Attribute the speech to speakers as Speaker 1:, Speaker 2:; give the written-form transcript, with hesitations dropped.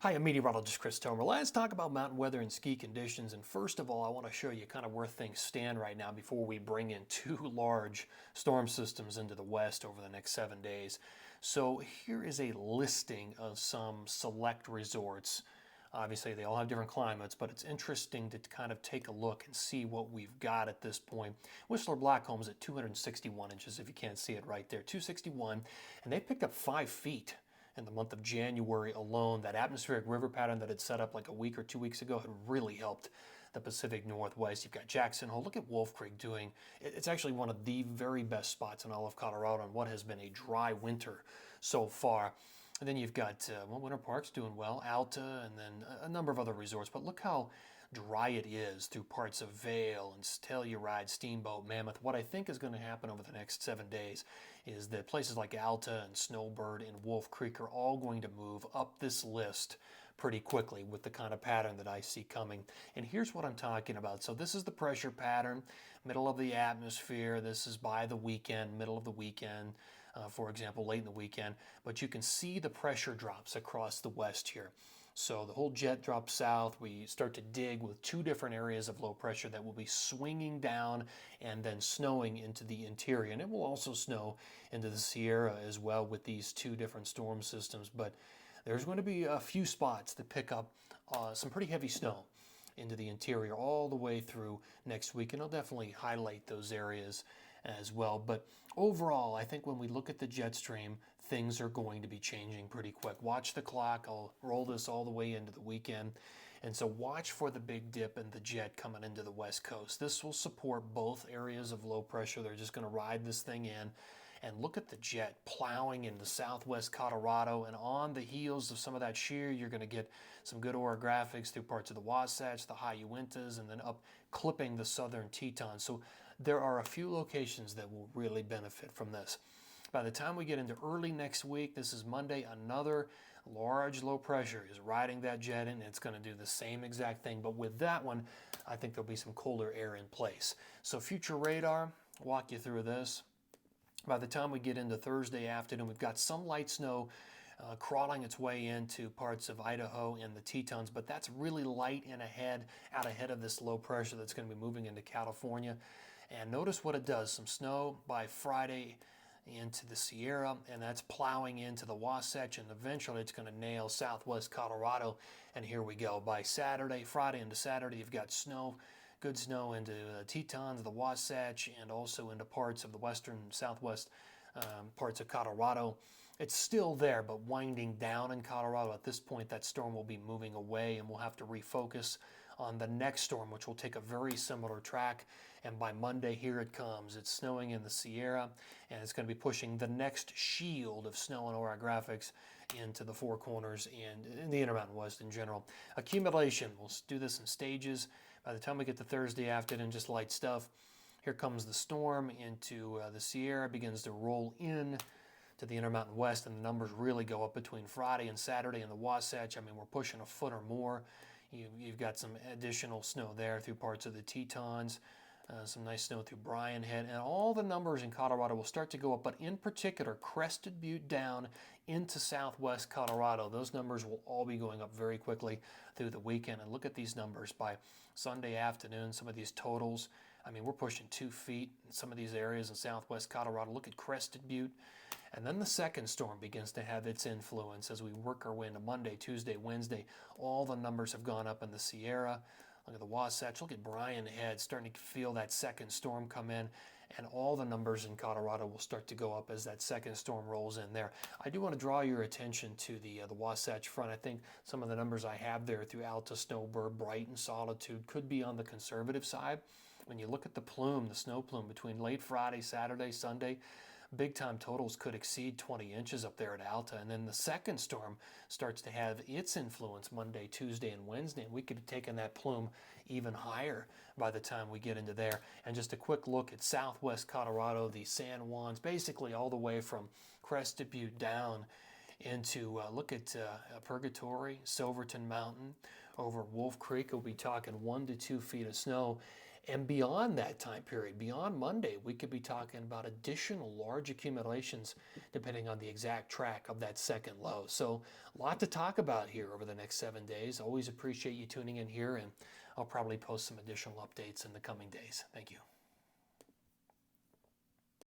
Speaker 1: Hi, I'm Meteorologist Chris Tomer. Let's talk about mountain weather and ski conditions. And first of all, I want to show you kind of where things stand right now before we bring in two large storm systems into the west over the next 7 days. So here is a listing of some select resorts. Obviously, they all have different climates, but it's interesting to kind of take a look and see what we've got at this point. Whistler Blackcomb's at 261 inches, if you can't see it right there, 261, and they picked up 5 feet in the month of January alone. That atmospheric river pattern that had set up like a week or 2 weeks ago had really helped the Pacific Northwest. You've got Jackson Hole. Look at Wolf Creek doing. It's actually one of the very best spots in all of Colorado on what has been a dry winter so far. And then you've got Winter Park's doing well, Alta, and then a number of other resorts. But look how dry it is through parts of Vail and Telluride, Steamboat, Mammoth. What I think is going to happen over the next 7 days is that places like Alta and Snowbird and Wolf Creek are all going to move up this list pretty quickly with the kind of pattern that I see coming. And here's what I'm talking about. So this is the pressure pattern, middle of the atmosphere. This is by the weekend, middle of the weekend, for example, late in the weekend. But you can see the pressure drops across the west here. So the whole jet drops south. We start to dig with two different areas of low pressure that will be swinging down and then snowing into the interior. And it will also snow into the Sierra as well with these two different storm systems. But there's going to be a few spots that pick up some pretty heavy snow into the interior all the way through next week. And I'll definitely highlight those areas as well. But overall, I think when we look at the jet stream, things are going to be changing pretty quick. Watch the clock. I'll roll this all the way into the weekend. And so watch for the big dip in the jet coming into the west coast. This will support both areas of low pressure. They're just going to ride this thing in. And look at the jet plowing into southwest Colorado. And on the heels of some of that shear, you're going to get some good orographics through parts of the Wasatch, the High Uintas, and then up clipping the southern Tetons. So there are a few locations that will really benefit from this. By the time we get into early next week, this is Monday, another large low pressure is riding that jet in. It's going to do the same exact thing. But with that one, I think there'll be some colder air in place. So future radar, walk you through this. By the time we get into Thursday afternoon, we've got some light snow crawling its way into parts of Idaho and the Tetons, but that's really light and out ahead of this low pressure that's going to be moving into California. And notice what it does. Some snow by Friday into the Sierra, and that's plowing into the Wasatch, and eventually it's going to nail southwest Colorado. And here we go. By Saturday, Friday into Saturday, you've got snow, good snow into the Tetons, the Wasatch, and also into parts of the western, southwest parts of Colorado. It's still there, but winding down in Colorado. At this point, that storm will be moving away, and we'll have to refocus on the next storm, which will take a very similar track. And by Monday, here it comes. It's snowing in the Sierra, and it's going to be pushing the next shield of snow and orographics into the Four Corners and in the Intermountain West in general. Accumulation, we'll do this in stages. By the time we get to Thursday afternoon, just light stuff. Here comes the storm into the Sierra, begins to roll in to the Intermountain West, and the numbers really go up between Friday and Saturday in the Wasatch. I mean, we're pushing a foot or more. You've got some additional snow there through parts of the Tetons, some nice snow through Bryan Head, and all the numbers in Colorado will start to go up, but in particular, Crested Butte down into southwest Colorado. Those numbers will all be going up very quickly through the weekend. And look at these numbers by Sunday afternoon, some of these totals. I mean, we're pushing 2 feet in some of these areas in southwest Colorado. Look at Crested Butte. And then the second storm begins to have its influence as we work our way into Monday, Tuesday, Wednesday. All the numbers have gone up in the Sierra. Look at the Wasatch. Look at Bryan Head, starting to feel that second storm come in. And all the numbers in Colorado will start to go up as that second storm rolls in there. I do want to draw your attention to the Wasatch Front. I think some of the numbers I have there through Alta, Snowbird, Brighton, Solitude could be on the conservative side. When you look at the plume, the snow plume between late Friday, Saturday, Sunday, big time totals could exceed 20 inches up there at Alta. And then the second storm starts to have its influence Monday, Tuesday, and Wednesday. And we could have taken that plume even higher by the time we get into there. And just a quick look at southwest Colorado, the San Juans, basically all the way from Crested Butte down into, look at Purgatory, Silverton Mountain, over Wolf Creek. We'll be talking 1 to 2 feet of snow. And beyond that time period, beyond Monday, we could be talking about additional large accumulations depending on the exact track of that second low. So a lot to talk about here over the next 7 days. Always appreciate you tuning in here, and I'll probably post some additional updates in the coming days. Thank you.